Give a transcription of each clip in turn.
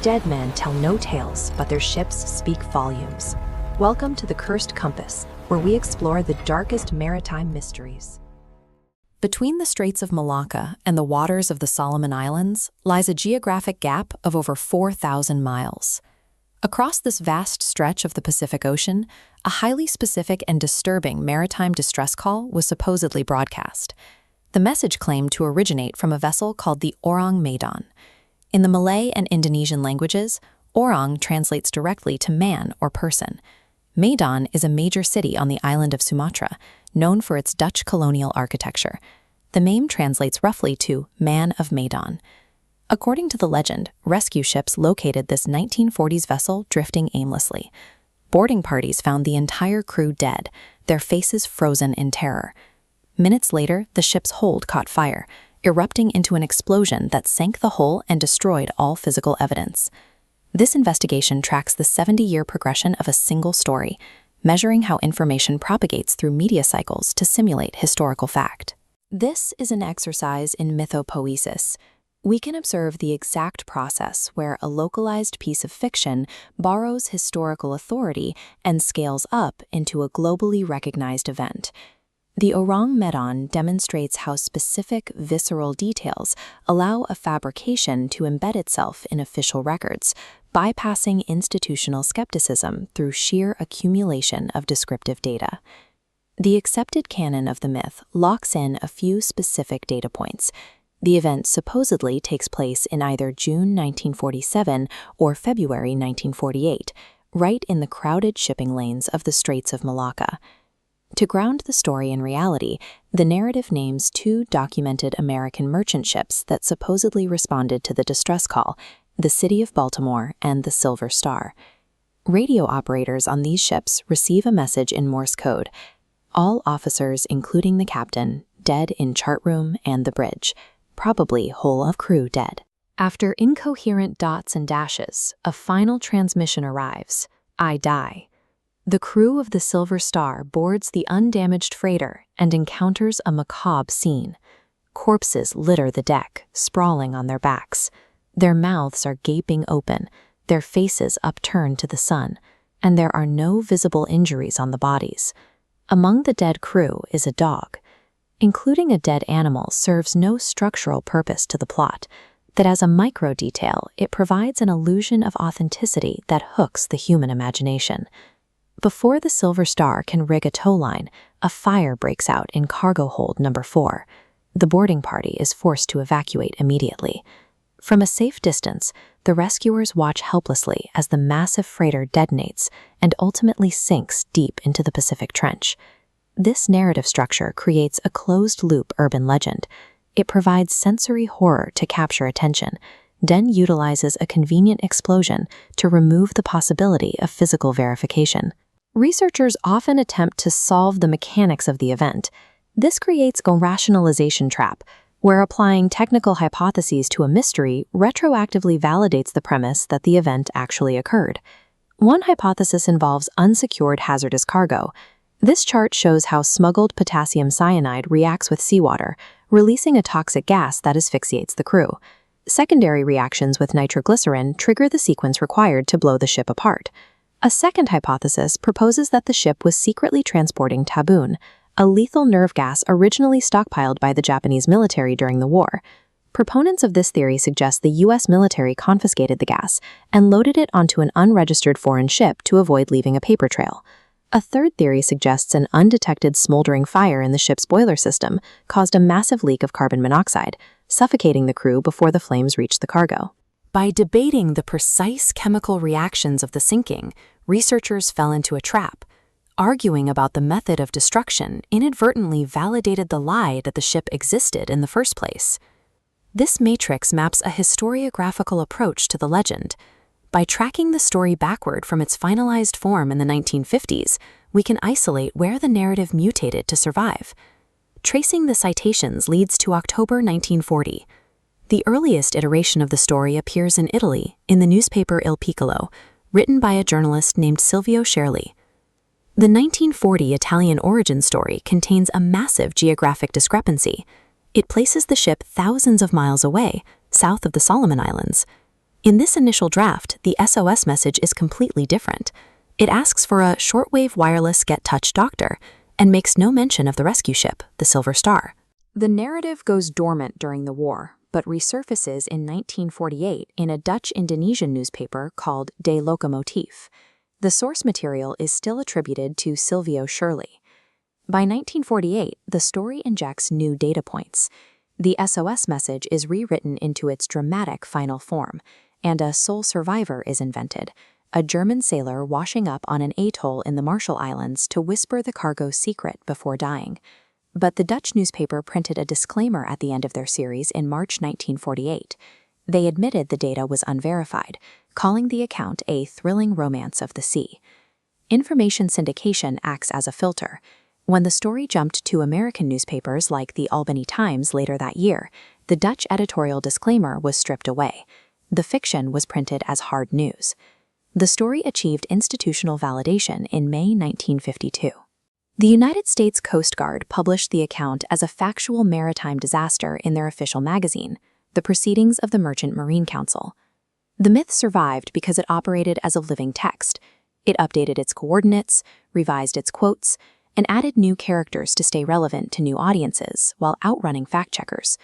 Dead men tell no tales, but their ships speak volumes. Welcome to the Cursed Compass, where we explore the darkest maritime mysteries. Between the Straits of Malacca and the waters of the Solomon Islands lies a geographic gap of over 4,000 miles. Across this vast stretch of the Pacific Ocean, a highly specific and disturbing maritime distress call was supposedly broadcast. The message claimed to originate from a vessel called the Ourang Medan. In the Malay and Indonesian languages, Ourang translates directly to man or person. Medan is a major city on the island of Sumatra, known for its Dutch colonial architecture. The name translates roughly to Man of Medan. According to the legend, rescue ships located this 1940s vessel drifting aimlessly. Boarding parties found the entire crew dead, their faces frozen in terror. Minutes later, the ship's hold caught fire, erupting into an explosion that sank the hull and destroyed all physical evidence. This investigation tracks the 70-year progression of a single story, measuring how information propagates through media cycles to simulate historical fact. This is an exercise in mythopoesis. We can observe the exact process where a localized piece of fiction borrows historical authority and scales up into a globally recognized event. The Ourang Medan demonstrates how specific, visceral details allow a fabrication to embed itself in official records, bypassing institutional skepticism through sheer accumulation of descriptive data. The accepted canon of the myth locks in a few specific data points. The event supposedly takes place in either June 1947 or February 1948, right in the crowded shipping lanes of the Straits of Malacca. To ground the story in reality, the narrative names two documented American merchant ships that supposedly responded to the distress call, the City of Baltimore and the Silver Star. Radio operators on these ships receive a message in Morse code. All officers, including the captain, dead in chart room and the bridge, probably whole of crew dead. After incoherent dots and dashes, a final transmission arrives. I die. The crew of the Silver Star boards the undamaged freighter and encounters a macabre scene. Corpses litter the deck, sprawling on their backs. Their mouths are gaping open, their faces upturned to the sun, and there are no visible injuries on the bodies. Among the dead crew is a dog. Including a dead animal serves no structural purpose to the plot, that as a micro detail, it provides an illusion of authenticity that hooks the human imagination. Before the Silver Star can rig a tow line, a fire breaks out in cargo hold number 4. The boarding party is forced to evacuate immediately. From a safe distance, the rescuers watch helplessly as the massive freighter detonates and ultimately sinks deep into the Pacific Trench. This narrative structure creates a closed-loop urban legend. It provides sensory horror to capture attention, then utilizes a convenient explosion to remove the possibility of physical verification. Researchers often attempt to solve the mechanics of the event. This creates a rationalization trap, where applying technical hypotheses to a mystery retroactively validates the premise that the event actually occurred. One hypothesis involves unsecured hazardous cargo. This chart shows how smuggled potassium cyanide reacts with seawater, releasing a toxic gas that asphyxiates the crew. Secondary reactions with nitroglycerin trigger the sequence required to blow the ship apart. A second hypothesis proposes that the ship was secretly transporting Tabun, a lethal nerve gas originally stockpiled by the Japanese military during the war. Proponents of this theory suggest the U.S. military confiscated the gas and loaded it onto an unregistered foreign ship to avoid leaving a paper trail. A third theory suggests an undetected smoldering fire in the ship's boiler system caused a massive leak of carbon monoxide, suffocating the crew before the flames reached the cargo. By debating the precise chemical reactions of the sinking, researchers fell into a trap. Arguing about the method of destruction inadvertently validated the lie that the ship existed in the first place. This matrix maps a historiographical approach to the legend. By tracking the story backward from its finalized form in the 1950s, we can isolate where the narrative mutated to survive. Tracing the citations leads to October 1940. The earliest iteration of the story appears in Italy, in the newspaper Il Piccolo, written by a journalist named Silvio Scherli. The 1940 Italian origin story contains a massive geographic discrepancy. It places the ship thousands of miles away, south of the Solomon Islands. In this initial draft, the SOS message is completely different. It asks for a shortwave wireless get-touch doctor and makes no mention of the rescue ship, the Silver Star. The narrative goes dormant during the war, but resurfaces in 1948 in a Dutch-Indonesian newspaper called De Locomotief. The source material is still attributed to Silvio Shirley. By 1948, the story injects new data points. The SOS message is rewritten into its dramatic final form, and a sole survivor is invented, a German sailor washing up on an atoll in the Marshall Islands to whisper the cargo's secret before dying. But the Dutch newspaper printed a disclaimer at the end of their series in March 1948. They admitted the data was unverified, calling the account a thrilling romance of the sea. Information syndication acts as a filter. When the story jumped to American newspapers like the Albany Times later that year, the Dutch editorial disclaimer was stripped away. The fiction was printed as hard news. The story achieved institutional validation in May 1952. The United States Coast Guard published the account as a factual maritime disaster in their official magazine, The Proceedings of the Merchant Marine Council. The myth survived because it operated as a living text. It updated its coordinates, revised its quotes, and added new characters to stay relevant to new audiences while outrunning fact-checkers.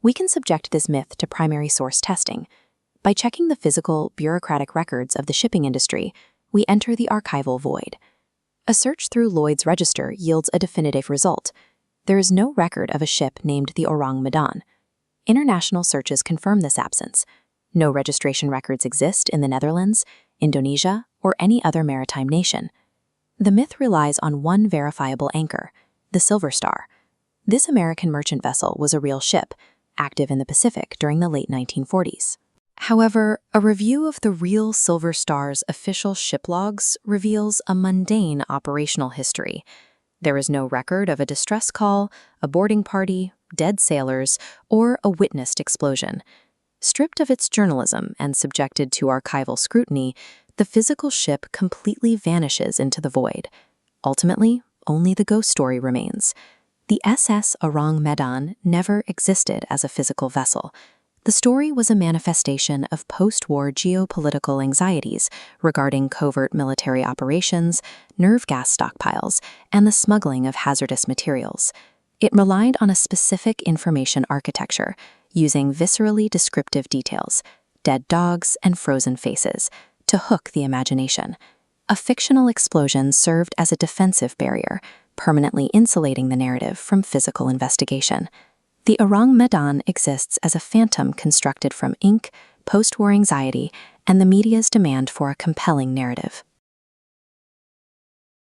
We can subject this myth to primary source testing. By checking the physical, bureaucratic records of the shipping industry, we enter the archival void. A search through Lloyd's Register yields a definitive result. There is no record of a ship named the Ourang Medan. International searches confirm this absence. No registration records exist in the Netherlands, Indonesia, or any other maritime nation. The myth relies on one verifiable anchor, the Silver Star. This American merchant vessel was a real ship, active in the Pacific during the late 1940s. However, a review of the real Silver Star's official ship logs reveals a mundane operational history. There is no record of a distress call, a boarding party, dead sailors, or a witnessed explosion. Stripped of its journalism and subjected to archival scrutiny, the physical ship completely vanishes into the void. Ultimately, only the ghost story remains. The SS Ourang Medan never existed as a physical vessel. The story was a manifestation of post-war geopolitical anxieties regarding covert military operations, nerve gas stockpiles, and the smuggling of hazardous materials. It relied on a specific information architecture, using viscerally descriptive details, dead dogs and frozen faces, to hook the imagination. A fictional explosion served as a defensive barrier, permanently insulating the narrative from physical investigation. The Ourang Medan exists as a phantom constructed from ink, post-war anxiety, and the media's demand for a compelling narrative.